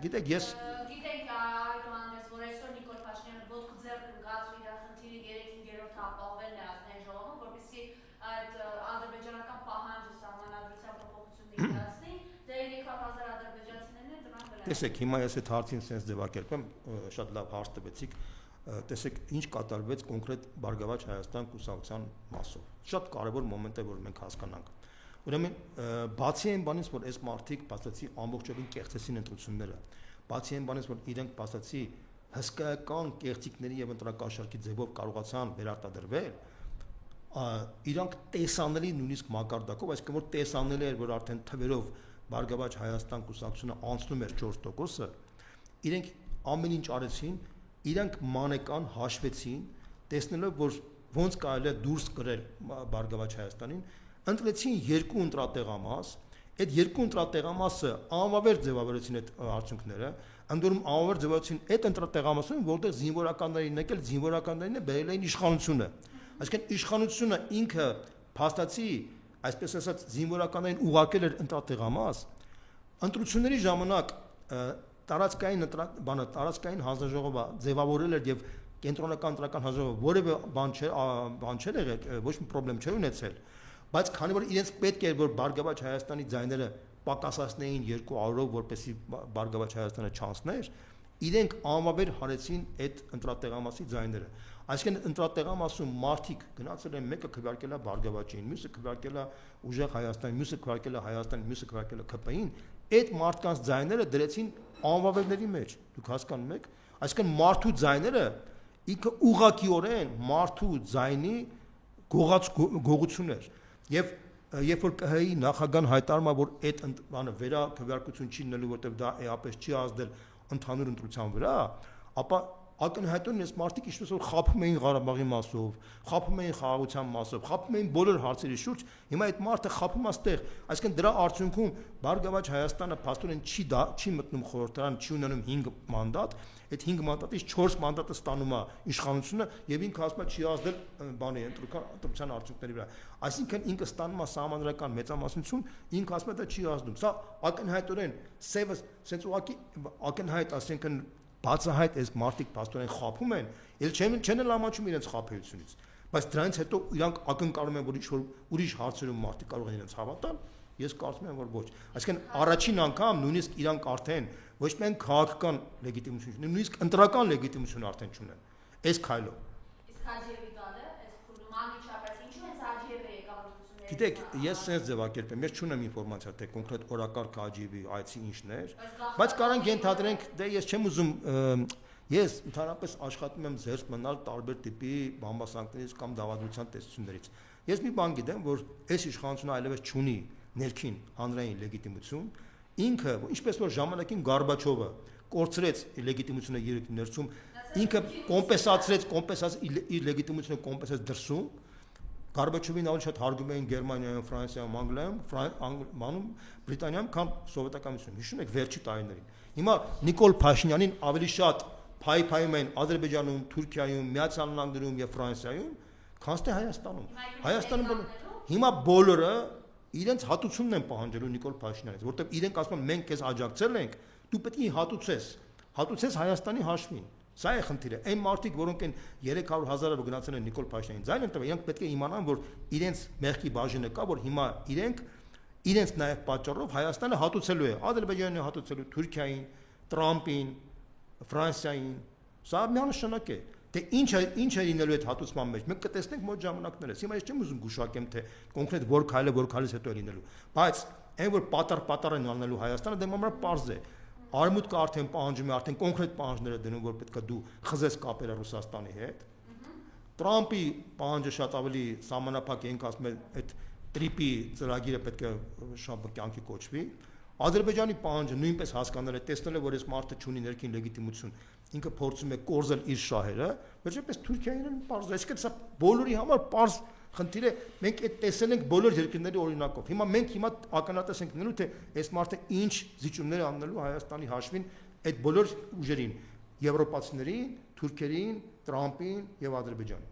գիտեք, ես գիտենք այդուհանդերձ, որ այսօր Նիկոլ Փաշինյանը ոտք ձեռք ընկած իր խնդիրի 3-5-րդ ապահովել Ներազնային ժողովում, որպեսզի այդ ադրբեջանական պահանջը սահմանադրության փոփոխությունների դասնի, դե 300,000 ադրբեջանցիներն են դրան վրա։ տեսեք, հիմա ես այդ հարցին sense ձևակերպեմ, շատ լավ հարց տվեցիք, տեսեք, ինչ կատարվեց կոնկրետ Բարգավաճ Հայաստան կուսակցության մասով։ Շատ կարևոր մոմենտ է, որ մենք հասկանանք։ Ուրեմն, բացի այն բանից, որ այս մարդիկ բացացի ամբողջովին կեղծեցին ընտրությունները, բացի այն բանից, որ իրենք բացացի հսկայական կեղծիքների եւ ընտրակաշառքի ձևով կարողացան վերարտադրվել, իրանք տեսանելի նույնիսկ մակարդակով, այսինքն որ տեսանելի էր, որ արդեն թվերով Բարգավաճ Հայաստան կուսակցությունը անցնում էր 4%-ը, իրենք ամեն ինչ արեցին, իրանք մանեկան հաշվեցին, տեսնելով, որ ոնց կարելի է դուրս կրել Բարգավաճ Հայաստանին, ընտրեցին երկու ընտրատեղամաս, այդ երկու ընտրատեղամասը անվավեր ձևավորեցին այդ արդյունքները, ընդորում անվավեր ձևավորեցին այդ ընտրատեղամասում, որտեղ զինվորականներին եկել զինվորականներին բերել էին իշխանությունը, այսինքն իշխանությունը ինքը փաստացի, այսպես ասած, զինվորականներին ուղարկել էր ընտրատեղամաս, ընտրությունների ժամանակ տարածքային հանձնաժողովը ձևավորել էր եւ կենտրոնական ընտրական հանձնաժողովը որևէ բան չէր եղել, ոչ մի խնդրեմ չէր ունեցել, բայց քանի որ իրենց պետք էր որ Բարգավաճ Հայաստանի ձայները պակասացնեին 200-ով, որպեսզի Բարգավաճ Հայաստանը չանցներ, իրենք անվավեր հարեցին այդ ընտրատեղամասի ձայները։ Այսինքն ընտրատեղամասում մարդիկ գնացել են, մեկը քվեարկել է Բարգավաճին, մյուսը քվեարկել է Ուժեղ Հայաստանին, մյուսը քվեարկել է Հայաստանին, մյուսը քվեարկել է ՔՊ-ին, այդ մարդկանց ձայները դրեցին անվավերների մեջ, դուք հասկանում եք, այսինքն մարդու ձայները ինքը ուղղակիորեն մարդու ձայնի գողություն էր, եւ երբ որ ԿՀ-ի նախագահան հայտարարում է, որ այդ բանը վերաքվեարկություն չի լինելու, որտեղ դա էապես չի ազդել ընդհանուր ընտրության վրա, ապա ակնհայտորեն այս մարդիկ ինչպես որ խափում էին Ղարաբաղի մասով, խափում էին խաղաղության մասով, խափում էին բոլոր հարցերի շուրջ, հիմա այդ մարդը խափում է ստեղ, այսինքն դրա արդյունքում Բարգավաճ Հայաստանը փաստորեն չի մտնում խորհրդարան, չի ունենում 5 մանդատ, այդ 5 մանդատից 4 մանդատը ստանում է իշխանությունը եւ ինքը ասում է չի ազդել բանի ընտրության արդյունքների վրա, այսինքն ինքը ստանում է սահմանադրական մեծամասնություն, ինքը ասում է դա չի ազդում, սա ակնհայտորեն սևս sense ուղղակի ակնհայտ, ասենքն բացահայտ այս մարդիկ փաստորեն խափում են, ել չեն լամաչում իրենց խափեությունից, բայց դրանից հետո իրանք ակնկալում են, որ ինչ-որ ուրիշ հարցերում մարդիկ կարող են իրենց հավատալ, ես կարծում եմ, որ ոչ։ Այսինքն առաջին անգամ նույնիսկ իրանք արդեն ոչ միայն քաղաքական լեգիտիմություն չունեն, նույնիսկ ընտրական լեգիտիմություն արդեն չունեն։ Այս քայլով։ Իսկ Հաջիևի գալը, այս քուրդում անմիջապես ինչու են Հաջիևը եկավ ընտրությունների։ Գիտեք, ես sense ձևակերպեմ, ես չունեմ ինֆորմացիա, թե կոնկրետ օրակարգ Հաջիևի այցի ինչն էր, բայց կարանք ենթադրենք, դե ես չեմ ուզում, ես ընդհանրապես աշխատում եմ զերծ մնալ տարբեր տիպի բամբասանքներից կամ դավադրության տեսություններից։ Ես մի բան գիտեմ, որ այս իշխանությունը այլևս չունի ներքին հանրային լեգիտիմություն, ինքը, ինչպես որ ժամանակին Գորբաչովը կորցրեց լեգիտիմությունը երկրի ներսում, ինքը կոմպենսացրեց իր լեգիտիմությունը կոմպենսացրեց դրսում, Գորբաչովին ավելի շատ հարգում էին Գերմանիայում, Ֆրանսիայում, Անգլիայում, Բրիտանիայում, քան սովետական միությունում։ Հիշում եք վերջի տարիներին։ Հիմա Նիկոլ Փաշինյանին ավելի շատ փայփայում են Ադրբեջանում, Թուրքիայում, Միացյալ Նահանգներում եւ Ֆրանսիայում, քան թե Հայաստանում։ Հայաստանում հիմա բոլորը իրենց հատուցումն են պահանջելու Նիկոլ Փաշինյանից, որտեղ իրենք ասում են մենք քեզ աջակցել ենք, դու պետք է հատուցես Հայաստանի հաշվին։ Սա է խնդիրը։ Այն մարդիկ, որոնք են 300,000-ը գնացել են Նիկոլ Փաշինյանին ձայն են տվել, իրենք պետք է իմանան, որ իրենց մեղքի բաժինը կա, որ հիմա իրենց նաև պատճառով Հայաստանը հատուցելու է, Ադրբեջանին հատուցելու, Թուրքիային, Տրամպին, Ֆրանսիային։ Սա միանշանակ է։ Թե ինչ է լինելու այդ հատուցման մեջ, մենք կտեսնենք մոտ ժամանակներս։ Հիմա ես չեմ ուզում գուշակեմ, թե կոնկրետ որ քայլից հետո է լինելու, բայց այն որ պատառ են անելու Հայաստանը, դե մամրա պարզ է։ Արմուտքը արդեն պահանջում է, արդեն կոնկրետ պահանջներ է դնում, որ պետք է դու խզես կապերը Ռուսաստանի հետ։ Տրամպի պահանջը շատ ավելի սահմանափակ է, ինքը ասում է այդ տրիպի ծրագիրը պետք է շատ կյանքի կոչվի։ Ադրբեջանի պահանջը նույնպես հասկանալ է, տեսնել է, որ այս մարդը չունի ներքին լեգիտիմություն, ինքը փորձում է կորզել իր շահերը, վերջապես Թուրքիային պարզ է, այսինքն սա բոլորի համար պարզ խնդիր է, մենք այդ տեսել ենք բոլոր երկրների օրինակով։ Հիմա մենք ականատես ենք լինելու, թե այս մարդը ինչ զիջումներ անելու Հայաստանի հաշվին այդ բոլոր ուժերին, եվրոպացիներին, թուրքերին, Տրամպին եւ Ադրբեջանին։